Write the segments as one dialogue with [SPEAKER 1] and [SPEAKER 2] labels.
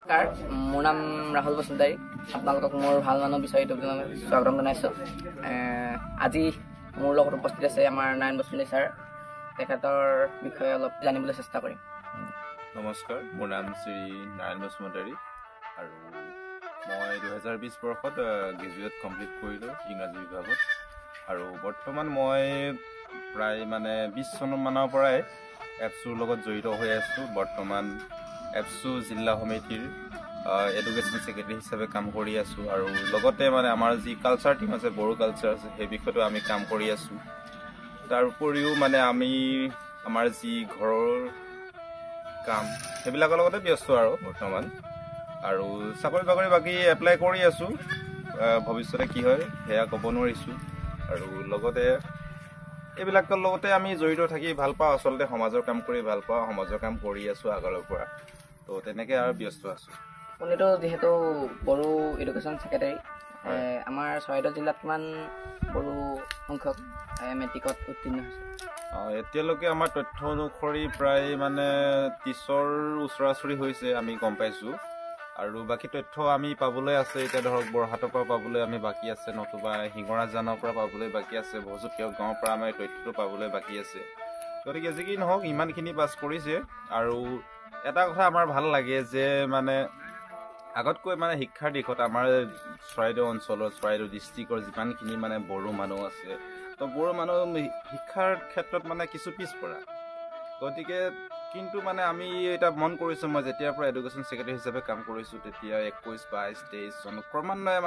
[SPEAKER 1] নমস্কাৰ, মোৰ নাম ৰাহুল বসুন্তাৰী। আপোনালোকক মোৰ ভাল মানুহ বিচাৰি স্বাগতম জনাইছোঁ। আজি মোৰ লগত উপস্থিত আছে আমাৰ নাৰায়ণ বসুন্তাৰী ছাৰ। তেখেতৰ বিষয়ে অলপ জানিবলৈ চেষ্টা কৰিম।
[SPEAKER 2] নমস্কাৰ, মোৰ নাম শ্ৰী নাৰায়ণ বসুন্তাৰী আৰু মই 2020 বৰ্ষত গ্ৰেজুৱেট কমপ্লিট কৰিলোঁ ইংৰাজী বিভাগত। আৰু বৰ্তমান মই প্ৰায় 20 চনমানৰ পৰাই এপছুৰ লগত জড়িত হৈ আছোঁ। বৰ্তমান এপছু জিলা সমিতিৰ এডুকেশ্যন ছেক্ৰেটাৰী হিচাপে কাম কৰি আছোঁ আৰু লগতে আমাৰ যি কালচাৰ টিম আছে, বড়ো কালচাৰ আছে, সেই বিষয়তো আমি কাম কৰি আছোঁ। তাৰ উপৰিও আমি আমাৰ যি ঘৰৰ কাম সেইবিলাকৰ লগতে ব্যস্ত আৰু বৰ্তমান। আৰু চাকৰি বাকৰি বাকী এপ্লাই কৰি আছোঁ, ভৱিষ্যতে কি হয় সেয়া ক'ব নোৱাৰিছোঁ। আৰু লগতে এইবিলাকৰ লগতে আমি জড়িত থাকি ভাল পাওঁ। আচলতে সমাজৰ কাম কৰি ভাল পাওঁ, সমাজৰ কাম কৰি আছোঁ আগৰ পৰা। তো তেনেকৈ আৰু ব্যস্ত আছোঁ।
[SPEAKER 1] আপুনিতো যিহেতু বড়ো এডুকেশ্যন ছেক্ৰেটাৰী, আমাৰ চৰাইদেউ জিলাত কিমান বড়ো সংখ্যক মেট্ৰিকত উত্তীৰ্ণ হৈছে?
[SPEAKER 2] এতিয়ালৈকে আমাৰ তথ্য অনুসৰি প্ৰায় 30ৰ ওচৰা-ওচৰি হৈছে, আমি গম পাইছোঁ। আৰু বাকী তথ্য আমি পাবলৈ আছে। এতিয়া ধৰক বৰহাটৰ পৰা পাবলৈ আমি বাকী আছে, নতুবা শিঙৰাজানৰ পৰা পাবলৈ বাকী আছে, ভজুতীয়া গাঁৱৰ পৰা আমাৰ তথ্যটো পাবলৈ বাকী আছে। গতিকে যি কি নহওক ইমানখিনি পাছ কৰিছে। আৰু এটা কথা আমাৰ ভাল লাগে যে আগতকৈ শিক্ষাৰ দিশত আমাৰ চৰাইদেউ অঞ্চলৰ, চৰাইদেউ ডিষ্ট্ৰিক্টৰ যিমানখিনি বড়ো মানুহ আছে, তো বড়ো মানুহ শিক্ষাৰ ক্ষেত্ৰত কিছু পিছপৰা। গতিকে কিন্তু আমি এতিয়া মন কৰিছোঁ, মই যেতিয়াৰ পৰা এডুকেশ্যন ছেক্ৰেটাৰী হিচাপে কাম কৰিছোঁ তেতিয়া 21, 22, 23 চন ক্ৰমান্বয়ে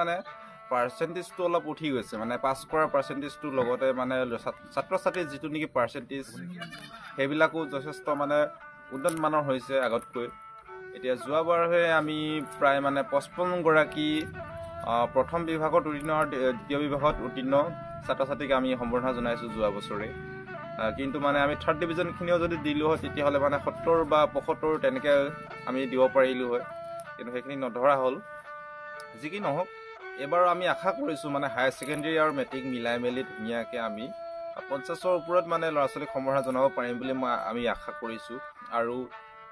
[SPEAKER 2] পাৰ্চেণ্টেজটো অলপ উঠি গৈছে। পাছ কৰাৰ পাৰ্চেণ্টেজটোৰ লগতে ছাত্ৰ ছাত্ৰীৰ যিটো নেকি পাৰ্চেণ্টেজ সেইবিলাকো যথেষ্ট উন্নত মানৰ হৈছে আগতকৈ। এতিয়া যোৱাবাৰহে আমি প্ৰায় 55 গৰাকী প্ৰথম বিভাগত উত্তীৰ্ণ আৰু দ্বিতীয় বিভাগত উত্তীৰ্ণ ছাত্ৰ ছাত্ৰীক আমি সম্বৰ্ধনা জনাইছোঁ যোৱা বছৰে। কিন্তু আমি থাৰ্ড ডিভিজনখিনিও যদি দিলোঁ হয় তেতিয়াহ'লে 70 বা 75 তেনেকৈ আমি দিব পাৰিলোঁ হয়, কিন্তু সেইখিনি নধৰা হ'ল। যি কি নহওক এইবাৰ আমি আশা কৰিছোঁ হায়াৰ ছেকেণ্ডেৰী আৰু মেট্ৰিক মিলাই মেলি ধুনীয়াকৈ আমি 50ৰ ওপৰত ল'ৰা ছোৱালীক সম্বৰ্ধনা জনাব পাৰিম বুলি আমি আশা কৰিছোঁ। আৰু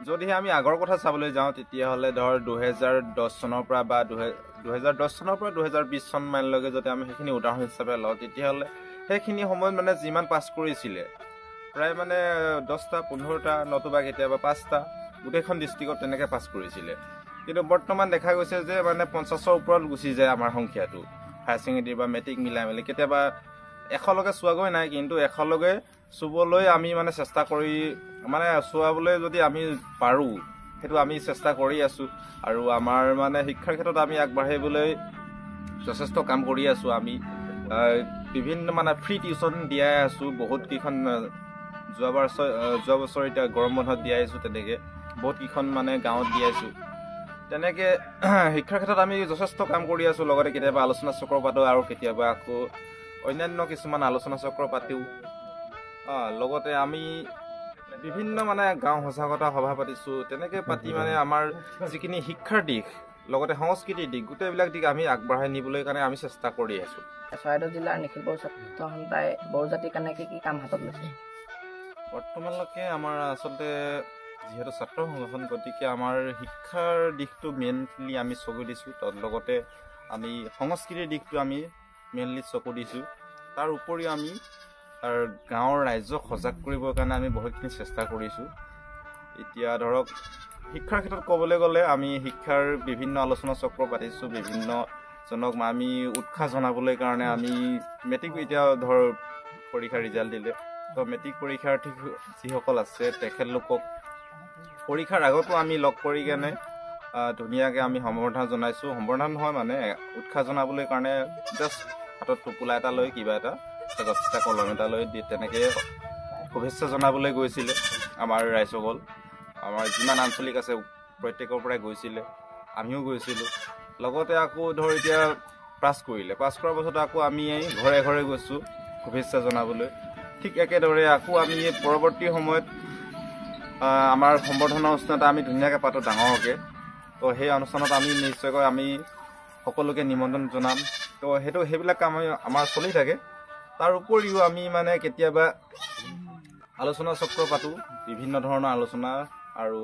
[SPEAKER 2] যদিহে আমি আগৰ কথা চাবলৈ যাওঁ তেতিয়াহ'লে 2010 চনৰ পৰা বা 2010 চনৰ পৰা 2020 চন মানলৈকে যদি আমি সেইখিনি উদাহৰণ হিচাপে লওঁ তেতিয়াহ'লে সেইখিনি সময়ত যিমান পাছ কৰিছিলে প্ৰায় 10টা 15টা নতুবা কেতিয়াবা 5টা গোটেইখন ডিষ্ট্ৰিক্টত তেনেকৈ পাছ কৰিছিলে। কিন্তু বৰ্তমান দেখা গৈছে যে 50ৰ ওপৰত গুচি যায় আমাৰ সংখ্যাটো হায়াৰ ছেকেণ্ডেৰী বা মেট্ৰিক মিলাই মেলি। কেতিয়াবা 100লৈকে চোৱাগৈ নাই, কিন্তু 100লৈকে চুবলৈ আমি চেষ্টা কৰি চোৱাবলৈ যদি আমি পাৰোঁ সেইটো আমি চেষ্টা কৰি আছোঁ। আৰু আমাৰ শিক্ষাৰ ক্ষেত্ৰত আমি আগবাঢ়িবলৈ যথেষ্ট কাম কৰি আছোঁ। আমি বিভিন্ন ফ্ৰী টিউশ্যন দিয়াই আছোঁ বহুত কেইখন। যোৱা বছৰ এতিয়া গৰম বন্ধত দিয়াইছোঁ, তেনেকৈ বহুত কেইখন গাঁৱত দিয়াইছোঁ। তেনেকৈ শিক্ষাৰ ক্ষেত্ৰত আমি যথেষ্ট কাম কৰি আছোঁ। লগতে কেতিয়াবা আলোচনা চক্ৰ পাতোঁ আৰু কেতিয়াবা আকৌ অন্যান্য কিছুমান আলোচনা চক্ৰ পাতিও। লগতে আমি বিভিন্ন গাঁও সজাগতা সভা পাতিছোঁ। তেনেকৈ পাতি আমাৰ যিখিনি শিক্ষাৰ দিশ লগতে সংস্কৃতিৰ দিশ গোটেইবিলাক দিশ আমি আগবঢ়াই নিবলৈ কাৰণে আমি চেষ্টা কৰি আছোঁ।
[SPEAKER 1] চৰাইদেউ জিলাৰ নিখিল বড়ো ছাত্ৰ সন্থাই বড়ো জাতিৰ কাৰণে কি কাম হাতত লৈছে?
[SPEAKER 2] বৰ্তমানলৈকে আমাৰ আচলতে যিহেতু ছাত্ৰ সংগঠন, গতিকে আমাৰ শিক্ষাৰ দিশটো মেইনলি আমি চকু দিছোঁ। তাৰ লগতে আমি সংস্কৃতিৰ দিশটো আমি মেইনলি চকু দিছোঁ। তাৰ উপৰিও আমি গাঁৱৰ ৰাইজক সজাগ কৰিবৰ কাৰণে আমি বহুতখিনি চেষ্টা কৰিছোঁ। এতিয়া ধৰক শিক্ষাৰ ক্ষেত্ৰত ক'বলৈ গ'লে আমি শিক্ষাৰ বিভিন্ন আলোচনা চক্ৰ পাতিছোঁ। বিভিন্নজনক আমি উৎসাহ জনাবলৈ কাৰণে আমি মেট্ৰিক এতিয়া পৰীক্ষাৰ ৰিজাল্ট দিলে, তো মেট্ৰিক পৰীক্ষাৰ্থী যিসকল আছে তেখেতলোকক পৰীক্ষাৰ আগতো আমি লগ কৰি কেনে ধুনীয়াকৈ আমি সম্বৰ্ধনা জনাইছোঁ। সম্বৰ্ধনা নহয় উৎসাহ জনাবলৈ কাৰণে জাষ্ট হাতত টোপোলা এটা লৈ কিবা এটা কলম এটা লৈ তেনেকৈ শুভেচ্ছা জনাবলৈ গৈছিলে আমাৰ ৰাইজসকল। আমাৰ যিমান আঞ্চলিক আছে প্ৰত্যেকৰ পৰাই গৈছিলে, আমিও গৈছিলোঁ। লগতে আকৌ এতিয়া পাছ কৰাৰ পাছত আকৌ আমি ঘৰে ঘৰে গৈছোঁ শুভেচ্ছা জনাবলৈ। ঠিক একেদৰে আকৌ আমি পৰৱৰ্তী সময়ত আমাৰ সম্বৰ্ধনা অনুষ্ঠান এটা আমি ধুনীয়াকৈ পাতোঁ ডাঙৰকৈ। তো সেই অনুষ্ঠানত আমি নিশ্চয়কৈ আমি সকলোকে নিমন্ত্ৰণ জনাম। তো সেইবিলাক কাম আমাৰ চলি থাকে। তাৰ উপৰিও আমি কেতিয়াবা আলোচনা চক্ৰ পাতোঁ, বিভিন্ন ধৰণৰ আলোচনা। আৰু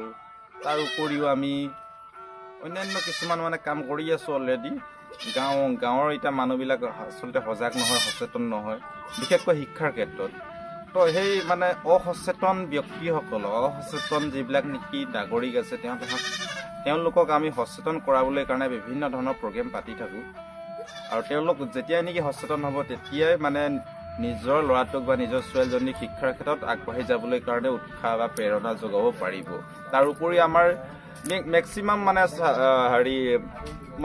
[SPEAKER 2] তাৰ উপৰিও আমি অন্যান্য কিছুমান মানে কাম কৰি আছোঁ অলৰেডি। গাঁৱৰ এতিয়া মানুহবিলাক আচলতে সজাগ নহয়, সচেতন নহয়, বিশেষকৈ শিক্ষাৰ ক্ষেত্ৰত। তো সেই মানে অসচেতন ব্যক্তিসকলক, অসচেতন যিবিলাক নেকি নাগৰিক আছে তেওঁলোকক আমি সচেতন কৰাবলৈ কাৰণে বিভিন্ন ধৰণৰ প্ৰগ্ৰেম পাতি থাকোঁ। আৰু তেওঁলোক যেতিয়াই নেকি সচেতন হ'ব তেতিয়াই মানে নিজৰ ল'ৰাটোক বা নিজৰ ছোৱালীজনীক শিক্ষাৰ ক্ষেত্ৰত আগবাঢ়ি যাবলৈ কাৰণে উৎসাহ বা প্ৰেৰণা যোগাব পাৰিব। তাৰ উপৰি আমাৰ মেক্সিমাম মানে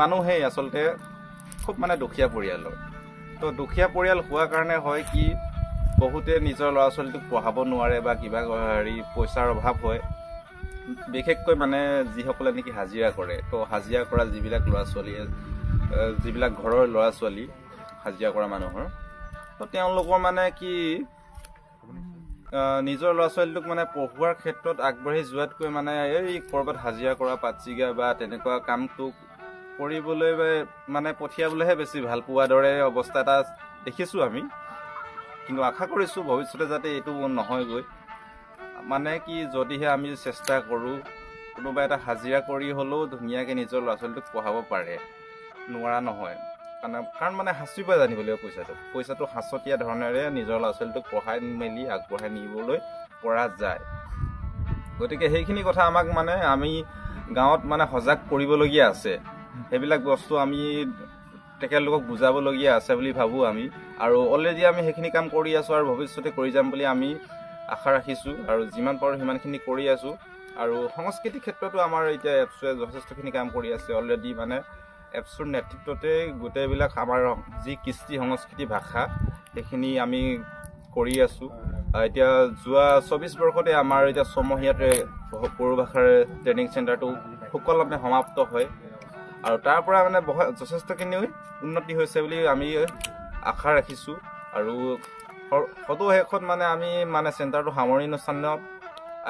[SPEAKER 2] মানুহেই আচলতে খুব মানে দুখীয়া পৰিয়ালৰ। তো দুখীয়া পৰিয়াল হোৱাৰ কাৰণে হয় কি বহুতে নিজৰ ল'ৰা ছোৱালীটোক পঢ়াব নোৱাৰে বা কিবা পইচাৰ অভাৱ হয়। বিশেষকৈ মানে যিসকলে নেকি হাজিৰা কৰে, তো হাজিৰা কৰা যিবিলাক ল'ৰা ছোৱালীয়ে, যিবিলাক ঘৰৰ ল'ৰা ছোৱালী হাজিৰা কৰা মানুহৰ, তো তেওঁলোকৰ মানে কি নিজৰ ল'ৰা ছোৱালীটোক মানে পঢ়োৱাৰ ক্ষেত্ৰত আগবাঢ়ি যোৱাতকৈ মানে এই ক'ৰবাত হাজিৰা কৰা পাতচিগা বা তেনেকুৱা কামটো কৰিবলৈ মানে পঠিয়াবলৈহে বেছি ভাল পোৱা দৰে অৱস্থা এটা দেখিছোঁ আমি। কিন্তু আশা কৰিছোঁ ভৱিষ্যতে যাতে এইটো নহয়গৈ। মানে কি যদিহে আমি চেষ্টা কৰোঁ, কোনোবা এটা হাজিৰা কৰি হ'লেও ধুনীয়াকৈ নিজৰ ল'ৰা ছোৱালীটোক পঢ়াব পাৰে, নোৱাৰা নহয়। কাৰণ মানে সাঁচিব জানিব লাগিব পইচাটো সাঁচতীয়া ধৰণেৰে নিজৰ ল'ৰা ছোৱালীটোক পঢ়াই মেলি আগবঢ়াই নিবলৈ পৰা যায়। গতিকে সেইখিনি কথা আমাক মানে আমি গাঁৱত মানে সজাগ কৰিবলগীয়া আছে। সেইবিলাক বস্তু আমি তেখেতলোকক বুজাবলগীয়া আছে বুলি ভাবোঁ আমি। আৰু অলৰেডি আমি সেইখিনি কাম কৰি আছোঁ আৰু ভৱিষ্যতে কৰি যাম বুলি আমি আশা ৰাখিছোঁ। আৰু যিমান পাৰোঁ সিমানখিনি কৰি আছোঁ। আৰু সংস্কৃতিৰ ক্ষেত্ৰতো আমাৰ এতিয়া এপছুৱে যথেষ্টখিনি কাম কৰি আছে অলৰেডি। মানে এপছৰ নেতৃত্বতে গোটেইবিলাক আমাৰ যি কৃষ্টি সংস্কৃতি ভাষা সেইখিনি আমি কৰি আছোঁ। এতিয়া যোৱা 24 বৰ্ষতে আমাৰ এতিয়া ছমহীয়াতে বড়ো ভাষাৰ ট্ৰেইনিং চেণ্টাৰটো সুকলমে সমাপ্ত হয়। আৰু তাৰ পৰা মানে যথেষ্টখিনি উন্নতি হৈছে বুলি আমি আশা ৰাখিছোঁ। আৰু সদুশেষত মানে আমি মানে চেণ্টাৰটো সামৰণি অনুষ্ঠানত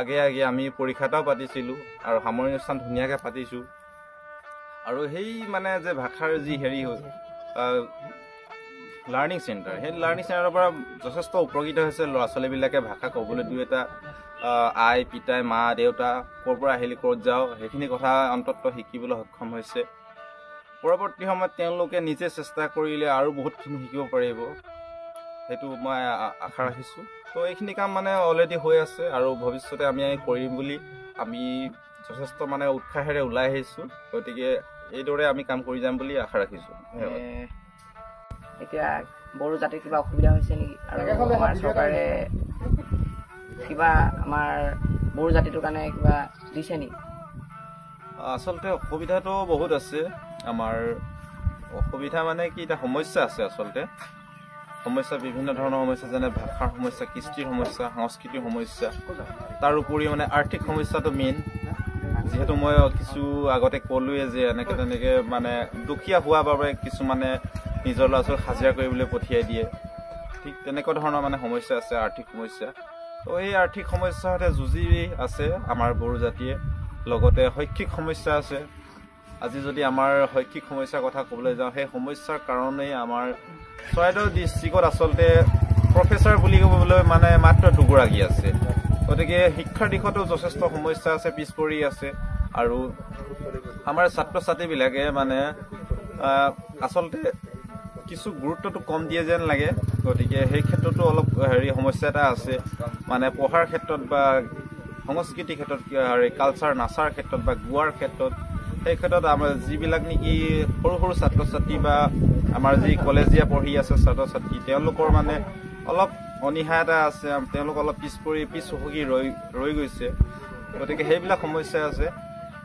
[SPEAKER 2] আগে আমি পৰীক্ষা এটাও পাতিছিলোঁ আৰু সামৰণি অনুষ্ঠান ধুনীয়াকৈ পাতিছোঁ। আৰু সেই মানে যে ভাষাৰ যি লাৰ্ণিং চেণ্টাৰ, সেই লাৰ্ণিং চেণ্টাৰৰ পৰা যথেষ্ট উপকৃত হৈছে ল'ৰা ছোৱালীবিলাকে। ভাষা ক'বলৈ দুই এটা আই পিতাই মা দেউতা ক'ৰ পৰা আহিলে ক'ত যাওঁ সেইখিনি কথা অন্ততঃ শিকিবলৈ সক্ষম হৈছে। পৰৱৰ্তী সময়ত তেওঁলোকে নিজে চেষ্টা কৰিলে আৰু বহুতখিনি শিকিব পাৰিব, সেইটো মই আশা ৰাখিছোঁ। তো এইখিনি কাম মানে অলৰেডি হৈ আছে আৰু ভৱিষ্যতে আমি কৰিম বুলি আমি যথেষ্ট মানে উৎসাহেৰে ওলাই আহিছোঁ। গতিকে এইদৰে আমি কাম কৰি যাম বুলি আশা ৰাখিছোঁ।
[SPEAKER 1] এতিয়া বড়ো জাতিৰ কিবা অসুবিধা হৈছে নেকি? আৰু আমাৰ চৰকাৰে কিবা আমাৰ বড়ো জাতিটোৰ কাৰণে কিবা দিছে নেকি?
[SPEAKER 2] আচলতে অসুবিধাটো বহুত আছে। আমাৰ অসুবিধা মানে কি, এটা সমস্যা আছে আচলতে। সমস্যা বিভিন্ন ধৰণৰ সমস্যা, যেনে ভাষাৰ সমস্যা, কৃষ্টিৰ সমস্যা, সংস্কৃতিৰ সমস্যা। তাৰ উপৰি মানে আৰ্থিক সমস্যাটো মেইন। যিহেতু মই কিছু আগতে ক'লোৱে যে এনেকৈ তেনেকৈ মানে দুখীয়া হোৱাৰ বাবে কিছুমানে নিজৰ ল'ৰা ছোৱালীক হাজিৰা কৰিবলৈ পঠিয়াই দিয়ে। ঠিক তেনেকুৱা ধৰণৰ মানে সমস্যা আছে, আৰ্থিক সমস্যা। তো এই আৰ্থিক সমস্যাৰ সৈতে যুঁজি আছে আমাৰ বড়ো জাতিয়ে। লগতে শৈক্ষিক সমস্যা আছে। আজি যদি আমাৰ শৈক্ষিক সমস্যাৰ কথা ক'বলৈ যাওঁ, সেই সমস্যাৰ কাৰণেই আমাৰ চৰাইদেউ ডিষ্ট্ৰিক্টত আচলতে প্ৰফেচাৰ বুলি ক'বলৈ মানে মাত্ৰ দুগৰাকী আছে। গতিকে শিক্ষাৰ দিশতো যথেষ্ট সমস্যা আছে, পিছ পৰি আছে। আৰু আমাৰ ছাত্ৰ ছাত্ৰীবিলাকে মানে আচলতে কিছু গুৰুত্বটো কম দিয়ে যেন লাগে। গতিকে সেই ক্ষেত্ৰতো অলপ সমস্যা এটা আছে। মানে পঢ়াৰ ক্ষেত্ৰত বা সংস্কৃতিৰ ক্ষেত্ৰত, কালচাৰ নাচাৰ ক্ষেত্ৰত বা গোৱাৰ ক্ষেত্ৰত, সেই ক্ষেত্ৰত আমাৰ যিবিলাক নেকি সৰু সৰু ছাত্ৰ ছাত্ৰী বা আমাৰ যি কলেজীয়া পঢ়ি আছে ছাত্ৰ ছাত্ৰী, তেওঁলোকৰ মানে অলপ অনীহা এটা আছে। তেওঁলোক অলপ পিছ হুহুকি ৰৈ গৈছে। গতিকে সেইবিলাক সমস্যা আছে।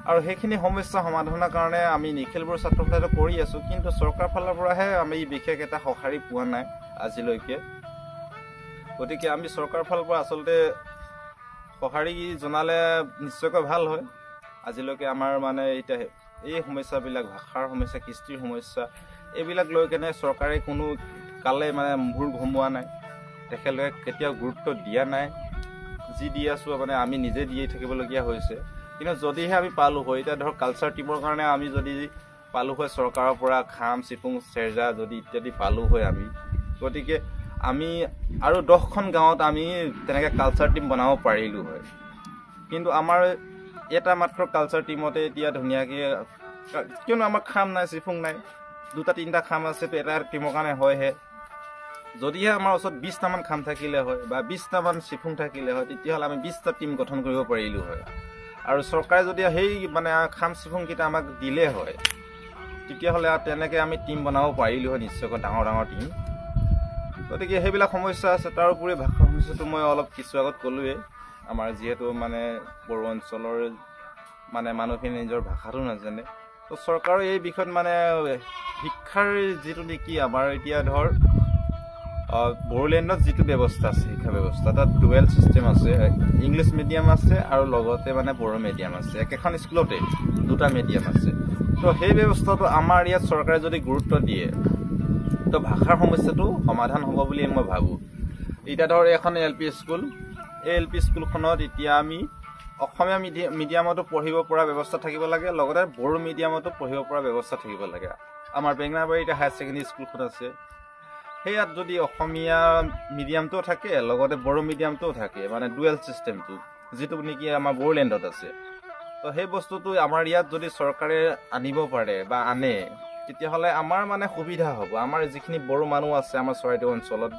[SPEAKER 2] আৰু সেইখিনি সমস্যা সমাধানৰ কাৰণে আমি নিখিলবোৰ ছাত্ৰ ছাত্ৰী কৰি আছোঁ, কিন্তু চৰকাৰৰ ফালৰ পৰাহে আমি বিশেষ এটা সঁহাৰি পোৱা নাই আজিলৈকে। গতিকে আমি চৰকাৰৰ ফালৰ পৰা আচলতে সঁহাৰি জনালে নিশ্চয়কৈ ভাল হয়। আজিলৈকে আমাৰ মানে এতিয়া এই সমস্যাবিলাক, ভাষাৰ সমস্যা, কৃষ্টিৰ সমস্যা, এইবিলাক লৈ কেনে চৰকাৰে কোনো কালে মানে মূৰ ঘুমোৱা নাই। তেখেতলোকে কেতিয়াও গুৰুত্ব দিয়া নাই। যি দি আছোঁ মানে আমি নিজে দিয়ে থাকিবলগীয়া হৈছে। কিন্তু যদিহে আমি পালোঁ হয়, এতিয়া ধৰক কালচাৰ টিমৰ কাৰণে আমি যদি পালোঁ হয় চৰকাৰৰ পৰা খাম, চিপুং, চেৰজা যদি ইত্যাদি পালোঁ হয় আমি, গতিকে আমি আৰু 10খন গাঁৱত আমি তেনেকৈ কালচাৰ টিম বনাব পাৰিলোঁ হয়। কিন্তু আমাৰ এটা মাত্ৰ কালচাৰ টিমতে এতিয়া ধুনীয়াকৈ কিয়নো আমাৰ খাম নাই চিফুং নাই 2-3টা খাম আছে তো এটা টিমৰ কাৰণে হয়হে যদিহে আমাৰ ওচৰত 20টামান খাম থাকিলে হয় বা 20টামান চিফুং থাকিলে হয় তেতিয়াহ'লে আমি 20টা টিম গঠন কৰিব পাৰিলো হয় আৰু চৰকাৰে যদি সেই মানে খাম চিফুং কেইটা আমাক দিলে হয় তেতিয়াহ'লে তেনেকৈ আমি টিম বনাব পাৰিলো হয় নিশ্চয়কৈ ডাঙৰ ডাঙৰ টিম গতিকে সেইবিলাক সমস্যা আছে তাৰ উপৰি ভাষা সমস্যাটো মই অলপ কিছু আগত ক'লোৱেই আমাৰ যিহেতু মানে বড়ো অঞ্চলৰ মানে মানুহখিনি নিজৰ ভাষাটো নাজানে তো চৰকাৰৰ এই বিষয়ত মানে শিক্ষাৰ যিটো নেকি আমাৰ এতিয়া ধৰ বড়োলেণ্ডত যিটো ব্যৱস্থা আছে শিক্ষা ব্যৱস্থা তাত ডুৱেল ছিষ্টেম আছে ইংলিছ মিডিয়াম আছে আৰু লগতে মানে বড়ো মিডিয়াম আছে একেখন স্কুলতে 2টা মিডিয়াম আছে তো সেই ব্যৱস্থাটো আমাৰ ইয়াত চৰকাৰে যদি গুৰুত্ব দিয়ে তো ভাষাৰ সমস্যাটো সমাধান হ'ব বুলি মই ভাবোঁ এতিয়া ধৰ এখন LP স্কুল এই LP স্কুলখনত এতিয়া আমি অসমীয়া মিডিয়ামতো পঢ়িব পৰা ব্যৱস্থা থাকিব লাগে লগতে বড়ো মিডিয়ামতো পঢ়িব পৰা ব্যৱস্থা থাকিব লাগে আমাৰ বেঙেনাবাৰীতে হায়াৰ ছেকেণ্ডেৰী স্কুলখন আছে সেয়াত যদি অসমীয়া মিডিয়ামটোও থাকে লগতে বড়ো মিডিয়ামটোও থাকে মানে ডুৱেল ছিষ্টেমটো যিটো নেকি আমাৰ বড়োলেণ্ডত আছে তো সেই বস্তুটো আমাৰ ইয়াত যদি চৰকাৰে আনিব পাৰে বা আনে তেতিয়াহ'লে আমাৰ মানে সুবিধা হ'ব আমাৰ যিখিনি বড়ো মানুহ আছে আমাৰ চৰাইদেউ অঞ্চলত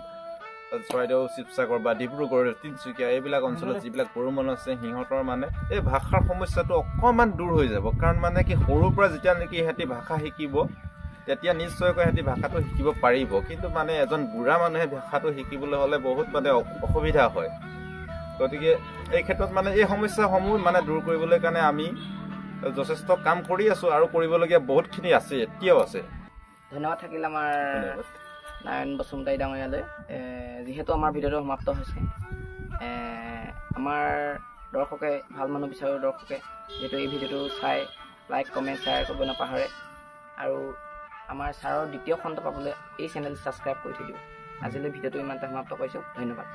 [SPEAKER 2] চৰাইদেউ শিৱসাগৰ বা ডিব্ৰুগড় তিনিচুকীয়া এইবিলাক অঞ্চলত যিবিলাক বড়ো মানুহ আছে সিহঁতৰ মানে এই ভাষাৰ সমস্যাটো অকণমান দূৰ হৈ যাব কাৰণ মানে কি সৰুৰ পৰা যেতিয়া নেকি সিহঁতি ভাষা শিকিব তেতিয়া নিশ্চয়কৈ সিহঁতি ভাষাটো শিকিব পাৰিব কিন্তু মানে এজন বুঢ়া মানুহে ভাষাটো শিকিবলৈ হ'লে বহুত মানে অসুবিধা হয় গতিকে এই ক্ষেত্ৰত মানে এই সমস্যাসমূহ মানে দূৰ কৰিবলৈ কাৰণে আমি যথেষ্ট কাম কৰি আছোঁ আৰু কৰিবলগীয়া বহুতখিনি আছে এতিয়াও আছে
[SPEAKER 1] ধন্যবাদ থাকিল আমাৰ নাৰায়ণ বসুমতাৰী ডাঙৰীয়ালৈ যিহেতু আমাৰ ভিডিঅ'টো সমাপ্ত হৈছে আমাৰ দৰ্শকে ভাল মানুহ বিচাৰোঁ দৰ্শকে যিহেতু এই ভিডিঅ'টো চাই লাইক কমেণ্ট শ্বেয়াৰ কৰিব নাপাহৰে আৰু আমাৰ ছাৰৰ দ্বিতীয় খণ্ড পাবলৈ এই চেনেল ছাবস্ক্ৰাইব কৰি থৈ দিওঁ আজিলৈ ভিডিঅ'টো ইমানতে সমাপ্ত কৰিছোঁ ধন্যবাদ